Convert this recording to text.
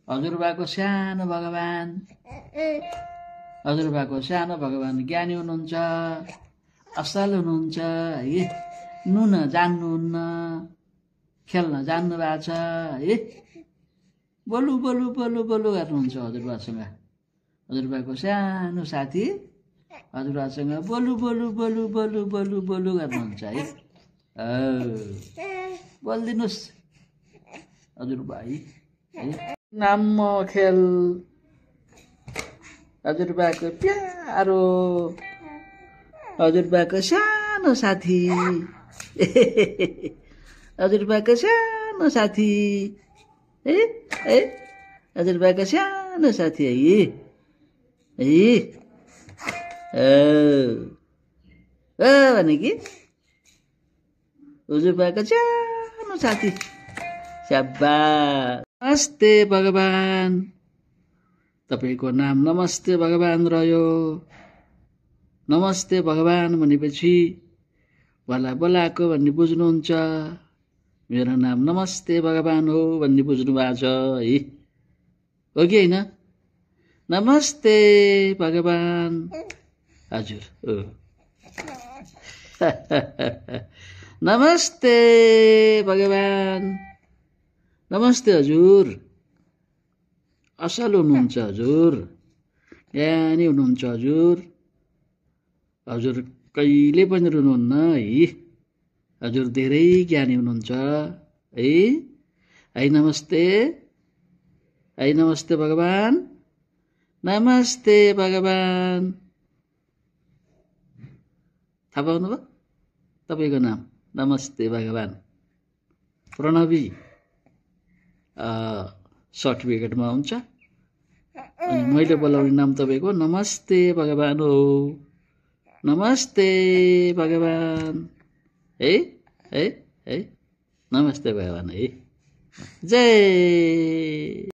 हजुरबाको सानो भगवान, हजुरबाको सानो भगवान ज्ञानी हुनुहुन्छ, असल हुनुहुन्छ है। नुन जान्नुहुन्न, खेल्न जान्नु भएको छ है। बोलु बोलु बोलु बोलु गर्नुहुन्छ हजुरबासँग। हजुरबाको सानो साथी हजुरबासँग बोलु बोलु बोलु बोलु बोलु बोलु गर्नुहुन्छ है। बोलिदिनुहोस् हजुरबाई है। नाम खेल हजुरबाको प्यारो, हजुरबाको सानो साथी, हजुरबाको सानो साथी है है, हजुरबाको सानो साथी है भने कि हजुरबाको सानो साथी। स्याबास। नमस्ते भगवान, तपाईको नाम नमस्ते भगवान रह्यो। नमस्ते भगवान भनेपछि भला बोलाएको भन्ने बुझ्नुहुन्छ। मेरो नाम नमस्ते भगवान हो भन्ने बुझ्नु भएको छ है, हो कि होइन? नमस्ते भगवान। हजुर हो। नमस्ते भगवान, नमस्ते हजुर। असल हुनुहुन्छ हजुर, ज्ञानी हुनुहुन्छ हजुर। हजुर कहिले पनि रुनुहुन्न है। हजुर धेरै ज्ञानी हुनुहुन्छ है। है नमस्ते, है नमस्ते भगवान, नमस्ते भगवान। थाहा पाउनुभयो तपाईँको नाम नमस्ते भगवान। प्रणवी सर्टिफिकेटमा हुन्छ। अनि मैले बोलाउने नाम तपाईँको नमस्ते भगवान हो। नमस्ते भगवान है है है, नमस्ते भगवान है। जय